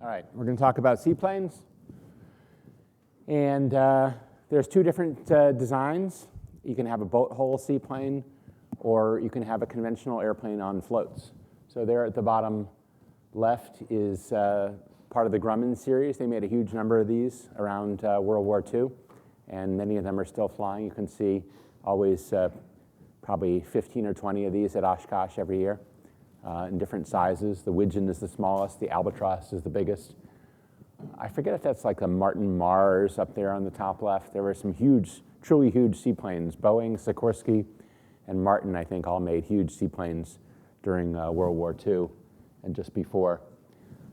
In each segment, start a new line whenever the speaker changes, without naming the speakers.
All right, we're going to talk about seaplanes. And there's two different designs. You can have a boat hull seaplane, or you can have a conventional airplane on floats. So there at the bottom left is part of the Grumman series. They made a huge number of these around World War II, and many of them are still flying. You can see always probably 15 or 20 of these at Oshkosh every year in different sizes. The Widgeon is the smallest. The Albatross is the biggest. I forget if that's like a Martin Mars up there on the top left. There were some huge, truly huge seaplanes. Boeing, Sikorsky, and Martin, I think, all made huge seaplanes during World War II and just before.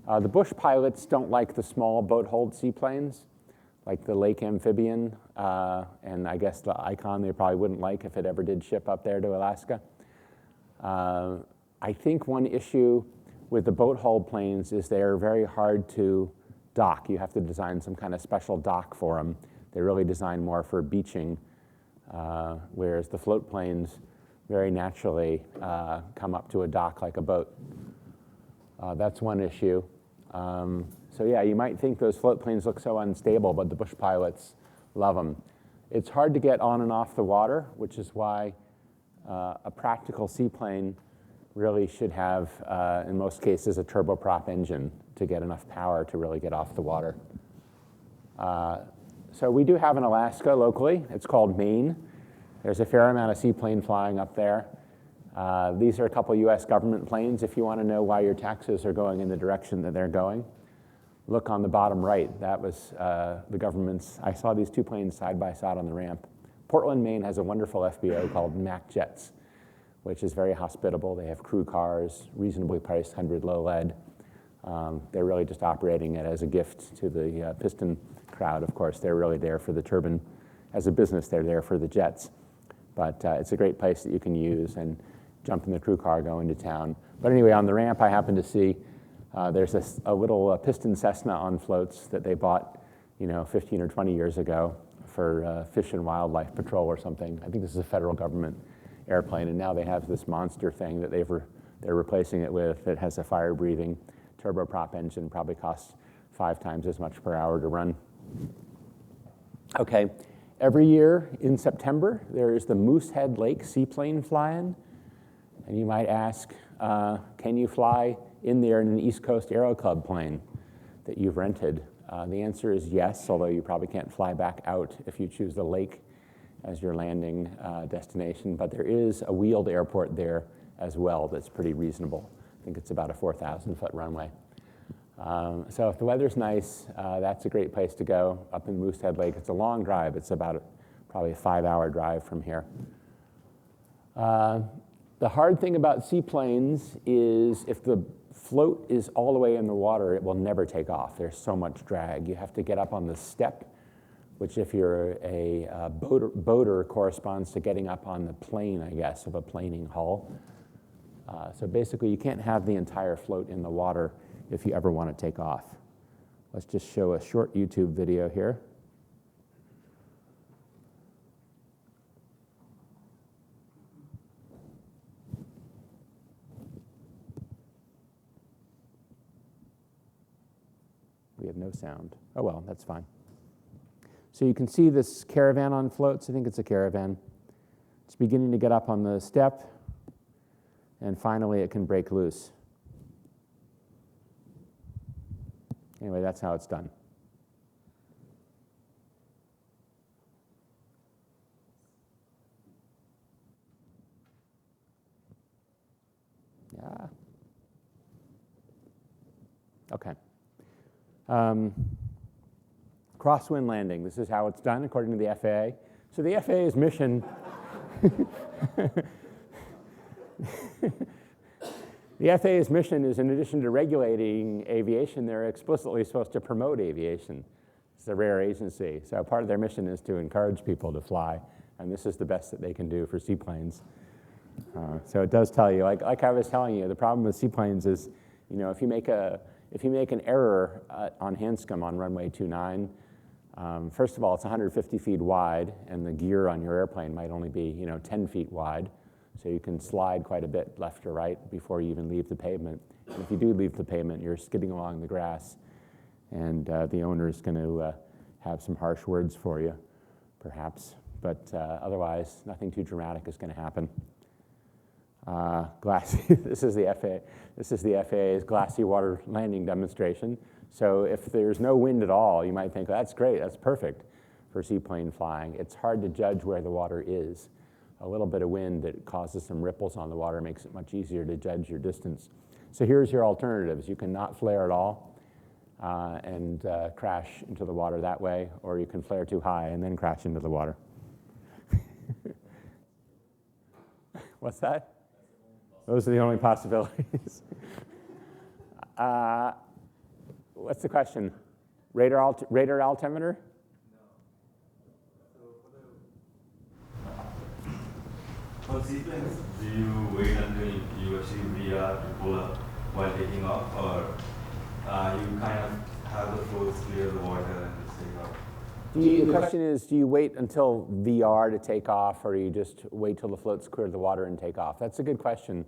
The Bush pilots don't like the small boat-hold seaplanes, like the Lake Amphibian, and I guess the Icon they probably wouldn't like if it ever did ship up there to Alaska. I think one issue with the boat-hold planes is they're very hard to dock. You have to design some kind of special dock for them. They're really designed more for beaching, whereas the float planes very naturally come up to a dock like a boat. That's one issue. So yeah, you might think those float planes look so unstable, but the Bush pilots love them. It's hard to get on and off the water, which is why a practical seaplane really should have, in most cases, a turboprop engine to get enough power to really get off the water. So we do have in Alaska locally. It's called Maine. There's a fair amount of seaplane flying up there. These are a couple US government planes. If you want to know why your taxes are going in the direction that they're going, look on the bottom right. That was the government's. I saw these two planes side by side on the ramp. Portland, Maine has a wonderful FBO called Mac Jets, which is very hospitable. They have crew cars, reasonably priced, 100 low lead. They're really just operating it as a gift to the piston crowd. Of course, they're really there for the turbine. As a business, they're there for the jets. But it's a great place that you can use and jump in the crew car, go into town. But anyway, on the ramp, I happened to see there's a little piston Cessna on floats that they bought, 15 or 20 years ago for Fish and Wildlife Patrol or something. I think this is a federal government airplane, and now they have this monster thing that they're replacing it with that has a fire-breathing turboprop engine, probably costs 5 times as much per hour to run. Okay, every year in September, there is the Moosehead Lake Seaplane fly-in, and you might ask, can you fly in there in an East Coast Aero Club plane that you've rented? The answer is yes, although you probably can't fly back out if you choose the lake as your landing destination, but there is a wheeled airport there as well that's pretty reasonable. I think it's about a 4,000-foot runway. So if the weather's nice, that's a great place to go up in Moosehead Lake. It's a long drive. It's about probably a 5-hour drive from here. The hard thing about seaplanes is if the float is all the way in the water, it will never take off. There's so much drag. You have to get up on the step, which if you're a boater corresponds to getting up on the plane, I guess, of a planing hull. So basically, you can't have the entire float in the water if you ever want to take off. Let's just show a short YouTube video here. We have no sound. Oh, well, that's fine. So you can see this caravan on floats. I think it's a caravan. It's beginning to get up on the step, and finally it can break loose. Anyway, that's how it's done. Yeah. Okay. Crosswind Landing. This is how it's done according to the FAA. So the FAA's mission the FAA's mission is, in addition to regulating aviation, they're explicitly supposed to promote aviation. It's a rare agency. So part of their mission is to encourage people to fly, and this is the best that they can do for seaplanes. So it does tell you, like I was telling you, the problem with seaplanes is, if you make an error on Hanscom on runway 29, first of all, it's 150 feet wide, and the gear on your airplane might only be 10 feet wide. So you can slide quite a bit left or right before you even leave the pavement. And if you do leave the pavement, you're skidding along the grass. and the owner is going to have some harsh words for you, perhaps. But otherwise, nothing too dramatic is going to happen. This is the FAA's glassy water landing demonstration. So if there's no wind at all, you might think, that's great, that's perfect for seaplane flying. It's hard to judge where the water is. A little bit of wind that causes some ripples on the water makes it much easier to judge your distance. So here's your alternatives. You can not flare at all and crash into the water that way, or you can flare too high and then crash into the water. What's that? Those are the only possibilities. What's the question? Radar altimeter?
For seaplanes, do you wait until you achieve VR to pull up while taking off, or you kind of have the floats clear the water and just take off?
The question is, do you wait until VR to take off, or do you just wait till the floats clear the water and take off? That's a good question.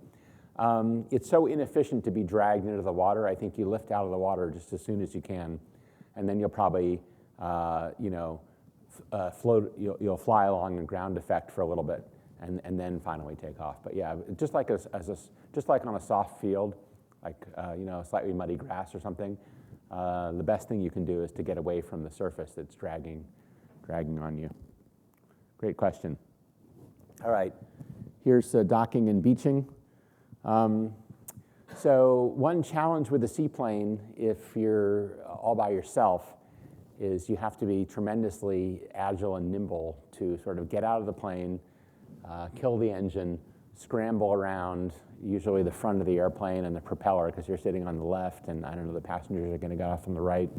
It's so inefficient to be dragged into the water. I think you lift out of the water just as soon as you can, and then you'll probably, float. You'll fly along in ground effect for a little bit, and then finally take off. But yeah, just like on a soft field, like slightly muddy grass or something, the best thing you can do is to get away from the surface that's dragging on you. Great question. All right, here's docking and beaching. So one challenge with a seaplane, if you're all by yourself, is you have to be tremendously agile and nimble to sort of get out of the plane, kill the engine, scramble around, usually the front of the airplane and the propeller, because you're sitting on the left, and I don't know, the passengers are going to get off on the right,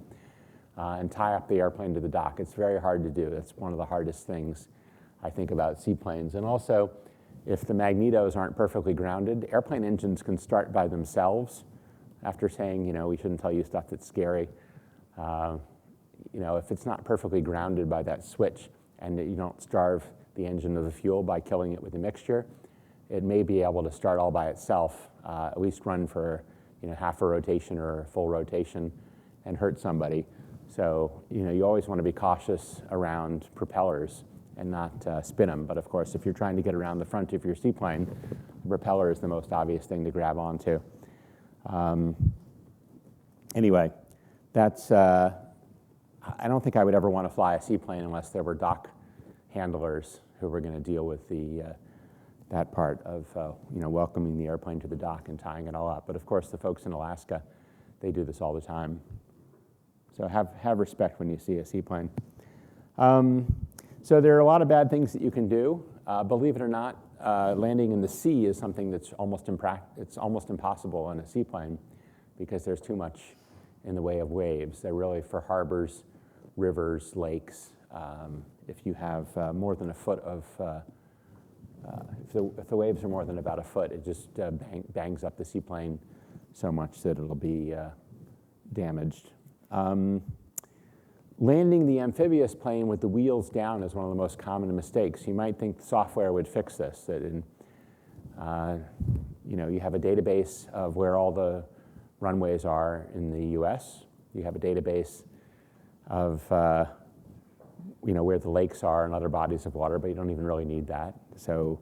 and tie up the airplane to the dock. It's very hard to do. That's one of the hardest things I think about seaplanes. And also, if the magnetos aren't perfectly grounded, airplane engines can start by themselves after saying, we shouldn't tell you stuff that's scary. If it's not perfectly grounded by that switch and you don't starve the engine of the fuel by killing it with a mixture, it may be able to start all by itself, at least run for half a rotation or a full rotation and hurt somebody. So you always want to be cautious around propellers and not spin them. But of course, if you're trying to get around the front of your seaplane, the propeller is the most obvious thing to grab onto. Anyway, that's, I don't think I would ever want to fly a seaplane unless there were dock handlers who were going to deal with that part of welcoming the airplane to the dock and tying it all up. But of course, the folks in Alaska, they do this all the time. So have respect when you see a seaplane. So there are a lot of bad things that you can do. Believe it or not, landing in the sea is something that's almost impossible in a seaplane because there's too much in the way of waves. They're really for harbors, rivers, lakes. If you have more than a foot of, if the waves are more than about a foot, it just bangs up the seaplane so much that it'll be damaged. Landing the amphibious plane with the wheels down is one of the most common mistakes. You might think the software would fix this, that you have a database of where all the runways are in the US. You have a database of where the lakes are and other bodies of water, but you don't even really need that. So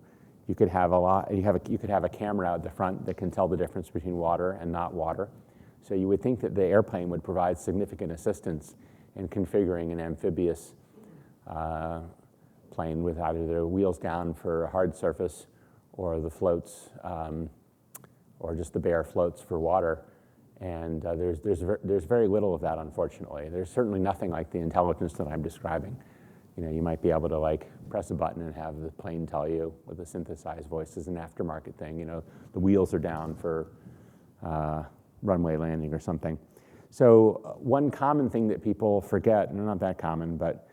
you could have you could have a camera out the front that can tell the difference between water and not water. So you would think that the airplane would provide significant assistance in configuring an amphibious plane with either the wheels down for a hard surface or the floats, or just the bare floats for water. And there's very little of that, unfortunately. There's certainly nothing like the intelligence that I'm describing. You might be able to press a button and have the plane tell you with a synthesized voice. As an aftermarket thing. The wheels are down for runway landing or something. So one common thing that people forget, and not that common, but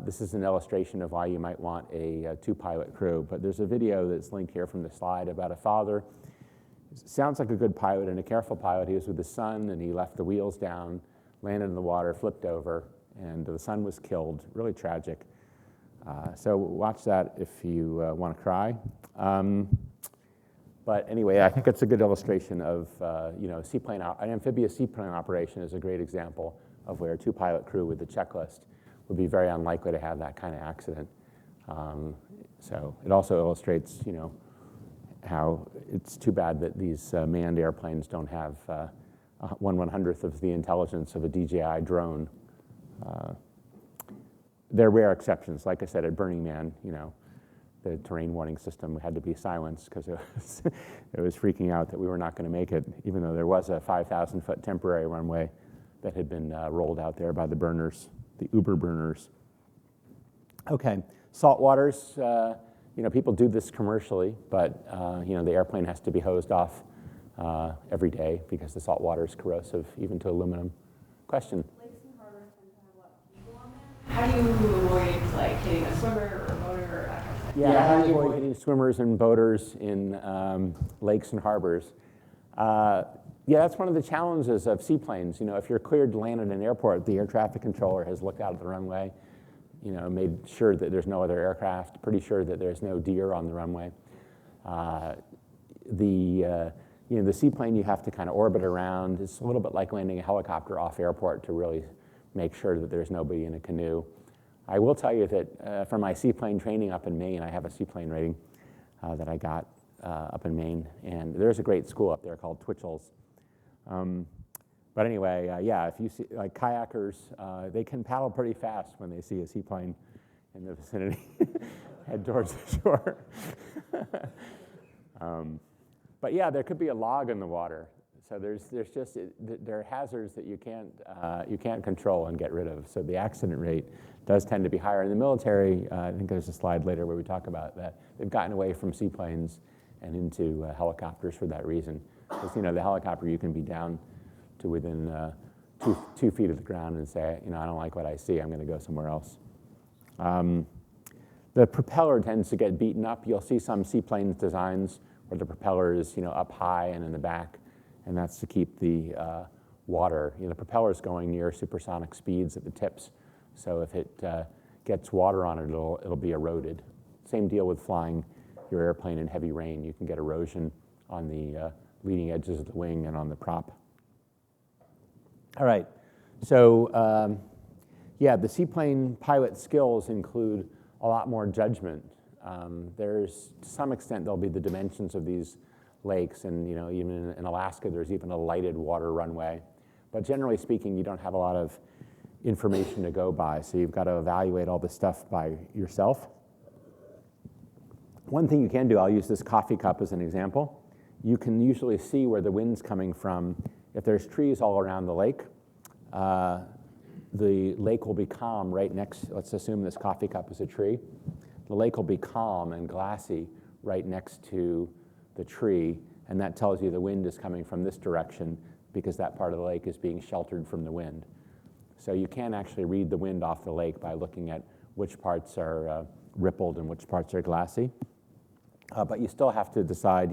this is an illustration of why you might want a two-pilot crew. But there's a video that's linked here from the slide about a father. Sounds like a good pilot and a careful pilot. He was with his son, and he left the wheels down, landed in the water, flipped over, and the son was killed. Really tragic. So watch that if you want to cry. But anyway, I think it's a good illustration of, an amphibious seaplane operation is a great example of where a two-pilot crew with the checklist would be very unlikely to have that kind of accident. So it also illustrates, how it's too bad that these manned airplanes don't have 1/100th of the intelligence of a DJI drone. There are rare exceptions. Like I said, at Burning Man, the terrain warning system had to be silenced because it was freaking out that we were not going to make it, even though there was a 5,000-foot temporary runway that had been rolled out there by the burners, the Uber burners. Okay, salt waters. People do this commercially, but the airplane has to be hosed off every day because the salt water is corrosive, even to aluminum. Question?
Lakes and harbors tend to have a lot of people on there. How do you avoid hitting a swimmer or a boater or that kind of thing?
Yeah, how do you avoid hitting swimmers and boaters in lakes and harbors? That's one of the challenges of seaplanes. If you're cleared to land at an airport, the air traffic controller has looked out at the runway, made sure that there's no other aircraft, pretty sure that there's no deer on the runway. The seaplane you have to kind of orbit around. It's a little bit like landing a helicopter off airport to really make sure that there's nobody in a canoe. I will tell you that for my seaplane training up in Maine, I have a seaplane rating that I got up in Maine, and there's a great school up there called Twitchell's. But anyway, if you see, like kayakers, they can paddle pretty fast when they see a seaplane in the vicinity, head towards the shore. But there could be a log in the water. So there are hazards that you can't control and get rid of. So the accident rate does tend to be higher. In the military, I think there's a slide later where we talk about that. They've gotten away from seaplanes and into helicopters for that reason. Because the helicopter, you can be down to within 2 feet of the ground and say, I don't like what I see, I'm going to go somewhere else. The propeller tends to get beaten up. You'll see some seaplanes designs where the propeller is up high and in the back, and that's to keep the water. The propeller is going near supersonic speeds at the tips, so if it gets water on it, it'll be eroded. Same deal with flying your airplane in heavy rain. You can get erosion on the leading edges of the wing and on the prop. All right, so the seaplane pilot skills include a lot more judgment. To some extent, there'll be the dimensions of these lakes, and even in Alaska, there's even a lighted water runway. But generally speaking, you don't have a lot of information to go by, so you've got to evaluate all this stuff by yourself. One thing you can do, I'll use this coffee cup as an example. You can usually see where the wind's coming from. If there's trees all around the lake will be calm right next, let's assume this coffee cup is a tree. The lake will be calm and glassy right next to the tree, and that tells you the wind is coming from this direction because that part of the lake is being sheltered from the wind. So you can actually read the wind off the lake by looking at which parts are rippled and which parts are glassy. But you still have to decide,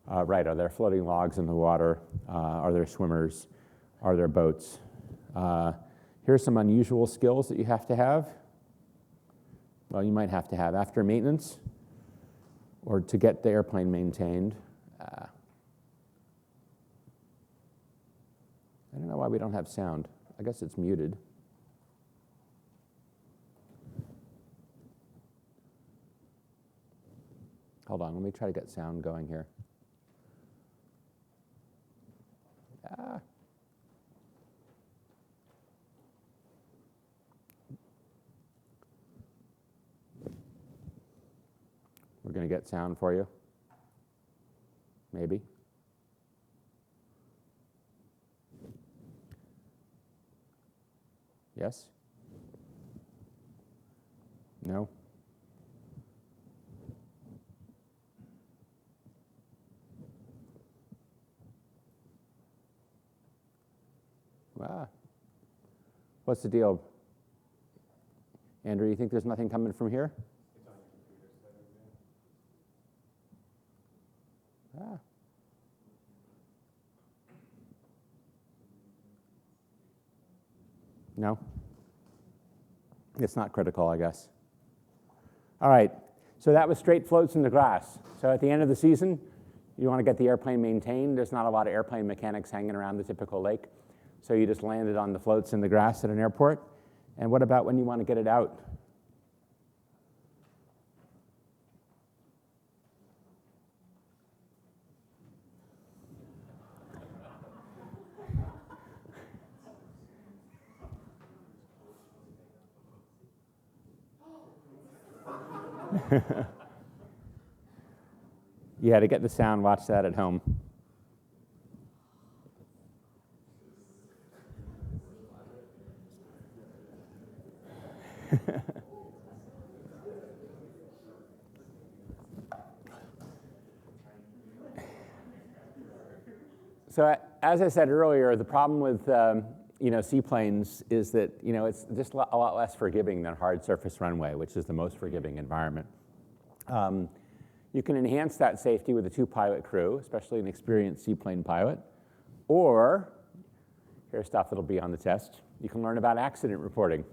are there floating logs in the water? Are there swimmers? Are there boats? Here's some unusual skills that you have to have. Well, you might have to have after maintenance or to get the airplane maintained. I don't know why we don't have sound. I guess it's muted. Hold on, let me try to get sound going here. We're going to get sound for you. Maybe. Yes? No? What's the deal? Andrew, you think there's nothing coming from here? No? It's not critical, I guess. All right, so that was straight floats in the grass. So at the end of the season, You want to get the airplane maintained. There's not a lot of airplane mechanics hanging around the typical lake. So you just land it on the floats in the grass at an airport. And what about when you want to get it out? Yeah, to get the sound, watch that at home. So as I said earlier, the problem with seaplanes is that it's just a lot less forgiving than hard surface runway, which is the most forgiving environment. You can enhance that safety with a 2-pilot crew, especially an experienced seaplane pilot. Or, here's stuff that'll be on the test, you can learn about accident reporting.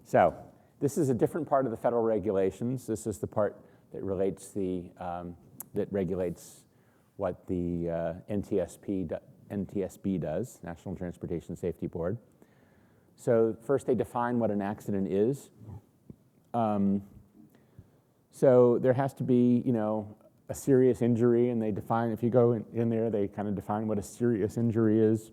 So this is a different part of the federal regulations. This is the part that relates that regulates what the NTSB does, National Transportation Safety Board. So first they define what an accident is. So there has to be, a serious injury, and they define, if you go in there, they kind of define what a serious injury is.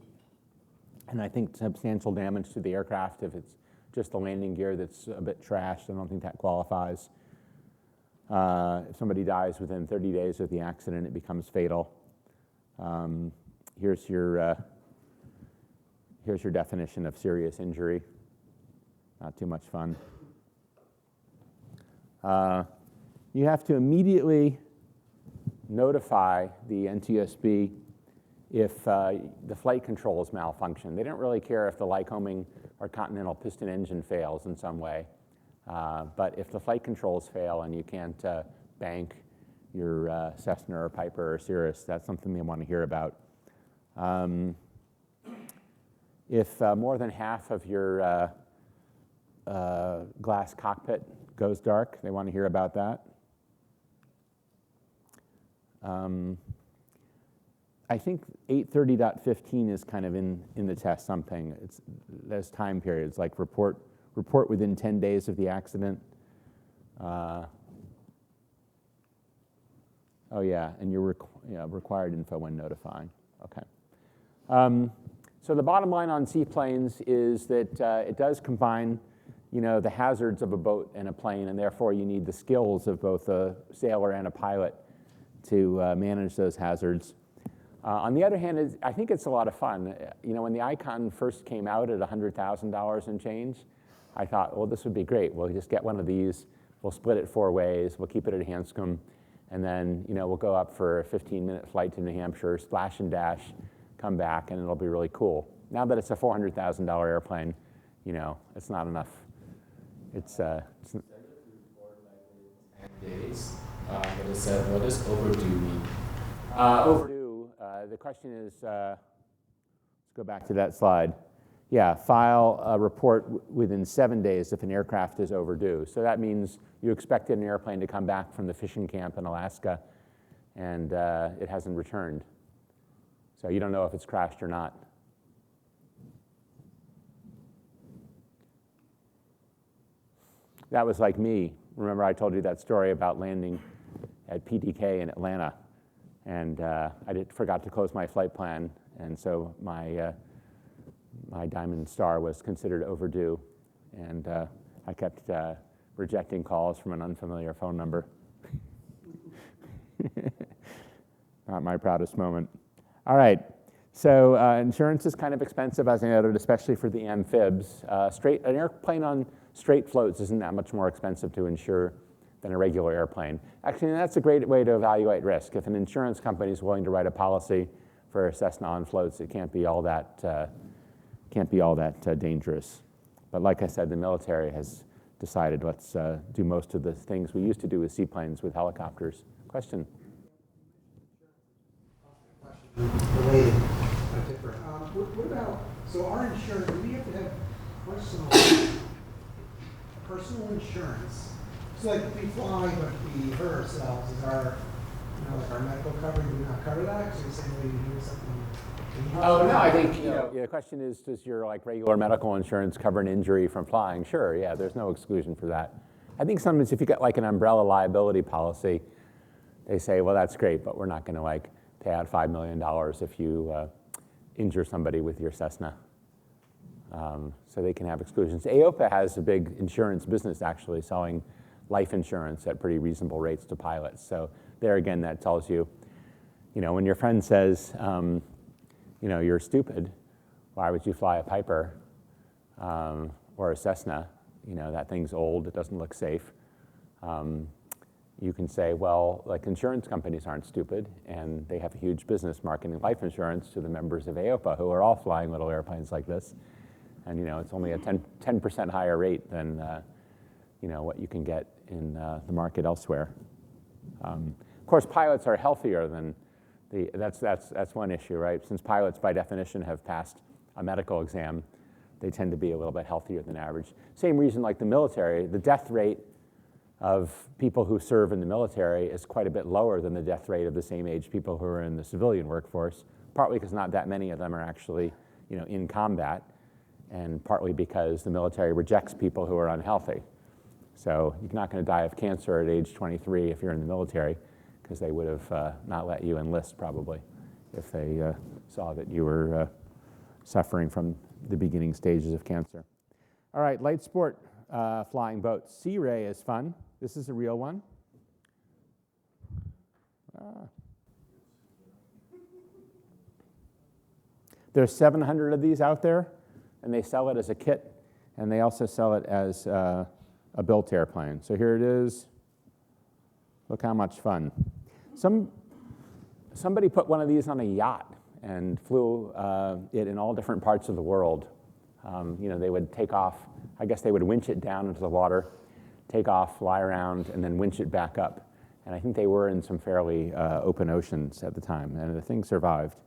And I think substantial damage to the aircraft, if it's just the landing gear that's a bit trashed, I don't think that qualifies. If somebody dies within 30 days of the accident, it becomes fatal. Here's your definition of serious injury. Not too much fun. You have to immediately notify the NTSB if the flight controls malfunction. They don't really care if the Lycoming or Continental piston engine fails in some way. But if the flight controls fail and you can't bank your Cessna or Piper or Cirrus, that's something they want to hear about. If more than half of your glass cockpit goes dark, they want to hear about that. I think 830.15 is kind of in the test something. There's time periods, like report within 10 days of the accident. Oh yeah, and your required info when notifying. Okay. So the bottom line on seaplanes is that it does combine, the hazards of a boat and a plane, and therefore you need the skills of both a sailor and a pilot to manage those hazards. On the other hand, I think it's a lot of fun. When the Icon first came out at $100,000 and change, I thought, well, this would be great. We'll just get one of these. We'll split it 4 ways. We'll keep it at Hanscom. And then, we'll go up for a 15-minute flight to New Hampshire, splash and dash, come back, and it'll be really cool. Now that it's a $400,000 airplane, it's not enough. It's
days. But it said, what does overdue mean?
Overdue, the question is, let's go back to that slide. Yeah, file a report within 7 days if an aircraft is overdue. So that means you expected an airplane to come back from the fishing camp in Alaska, and it hasn't returned. So you don't know if it's crashed or not. That was like me. Remember I told you that story about landing at PDK in Atlanta, and I forgot to close my flight plan, and so my Diamond Star was considered overdue, and I kept rejecting calls from an unfamiliar phone number. Not my proudest moment. All right, so insurance is kind of expensive, as I noted, especially for the amphibs. An airplane on straight floats isn't that much more expensive to insure than a regular airplane. Actually, that's a great way to evaluate risk. If an insurance company is willing to write a policy for a Cessna on floats, it can't be all that dangerous. But like I said, the military has decided let's do most of the things we used to do with seaplanes with helicopters. Question?
Related, but different. What about, so our insurance, do we have to have personal insurance? So like if we fly but we hurt ourselves, is our like our medical coverage would not cover that? Because you're saying, well, you're doing something.
Oh, no, I think, the question is, does your like regular medical insurance cover an injury from flying? Sure, yeah, there's no exclusion for that. I think sometimes if you get like an umbrella liability policy, they say, well, that's great, but we're not going to like pay out $5 million if you injure somebody with your Cessna. So they can have exclusions. AOPA has a big insurance business actually selling life insurance at pretty reasonable rates to pilots. So there again, that tells you, when your friend says, you're stupid, why would you fly a Piper or a Cessna? That thing's old, it doesn't look safe. You can say, well, like insurance companies aren't stupid, and they have a huge business marketing life insurance to the members of AOPA who are all flying little airplanes like this. And it's only a 10% higher rate than what you can get in the market elsewhere. Of course, pilots are healthier than that's one issue, right? Since pilots, by definition, have passed a medical exam, they tend to be a little bit healthier than average. Same reason like the military, the death rate of people who serve in the military is quite a bit lower than the death rate of the same age people who are in the civilian workforce, partly because not that many of them are actually in combat, and partly because the military rejects people who are unhealthy. So you're not going to die of cancer at age 23 if you're in the military, because they would have not let you enlist probably if they saw that you were suffering from the beginning stages of cancer. All right, light sport flying boats. Sea Ray is fun. This is a real one. There's 700 of these out there, and they sell it as a kit, and they also sell it as a built airplane. So here it is. Look how much fun. Somebody put one of these on a yacht and flew it in all different parts of the world. They would take off, I guess they would winch it down into the water, take off, fly around, and then winch it back up. And I think they were in some fairly open oceans at the time, and the thing survived.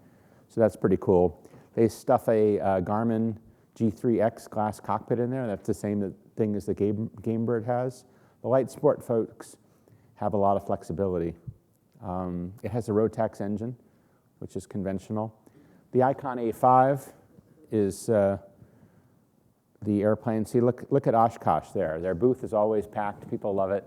So that's pretty cool. They stuff a Garmin G3X glass cockpit in there. That's the same thing as the Gamebird has. The light sport folks have a lot of flexibility. It has a Rotax engine, which is conventional. The Icon A5 is the airplane. See, look at Oshkosh there. Their booth is always packed. People love it.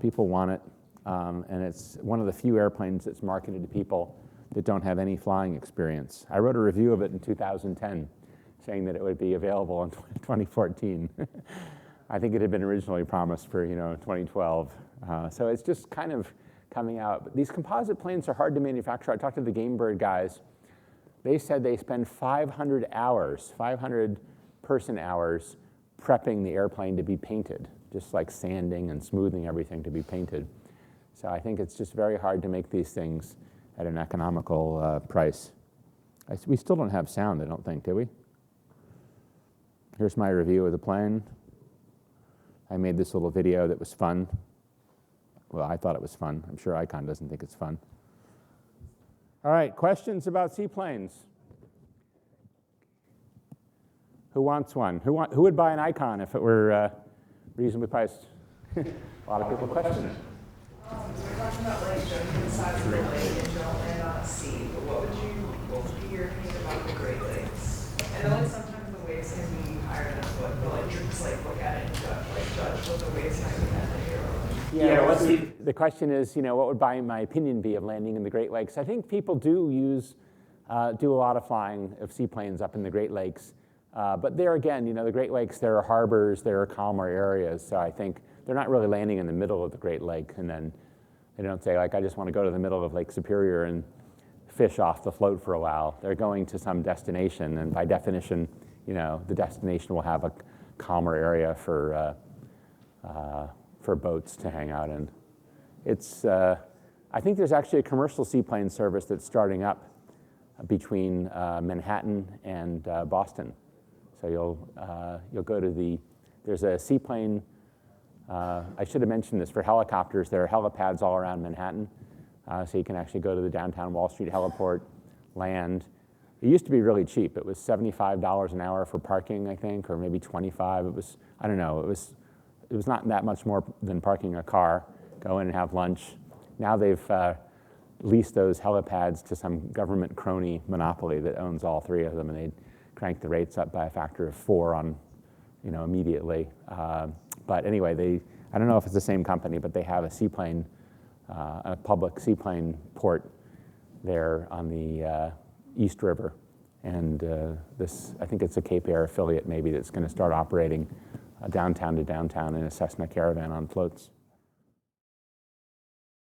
People want it. And it's one of the few airplanes that's marketed to people that don't have any flying experience. I wrote a review of it in 2010, saying that it would be available in 2014. I think it had been originally promised for 2012. So it's just kind of coming out. But these composite planes are hard to manufacture. I talked to the Gamebird guys. They said they spend 500 person hours prepping the airplane to be painted, just like sanding and smoothing everything to be painted. So I think it's just very hard to make these things at an economical price. We still don't have sound, I don't think, do we? Here's my review of the plane. I made this little video that was fun. Well, I thought it was fun. I'm sure Icon doesn't think it's fun. All right, questions about seaplanes? Who wants one? Who would buy an Icon if it were reasonably priced? A lot of people question it.
We're talking about like jumping inside of the lake and don't land on a sea, but what would be your opinion about the Great Lakes? I know like sometimes the waves can be higher than a foot, but like you just like look at it and judge what the waves might be at the hero.
Yeah, the question is, what would my opinion be of landing in the Great Lakes? I think people do a lot of flying of seaplanes up in the Great Lakes. But there again, the Great Lakes, there are harbors, there are calmer areas. So I think they're not really landing in the middle of the Great Lake. And then they don't say, like, I just want to go to the middle of Lake Superior and fish off the float for a while. They're going to some destination. And by definition, the destination will have a calmer area for boats to hang out in. I think there's actually a commercial seaplane service that's starting up between Manhattan and Boston. So you'll go to there's a seaplane, I should have mentioned this, for helicopters, there are helipads all around Manhattan. So you can actually go to the downtown Wall Street heliport, land. It used to be really cheap. It was $75 an hour for parking, I think, or maybe $25. It was, it was not that much more than parking a car. Go in and have lunch. Now they've leased those helipads to some government crony monopoly that owns all three of them, and they cranked the rates up by a factor of 4 on, immediately. But anyway, I don't know if it's the same company, but they have a seaplane, a public seaplane port there on the East River. And I think it's a Cape Air affiliate maybe that's going to start operating downtown to downtown in a Cessna Caravan on floats.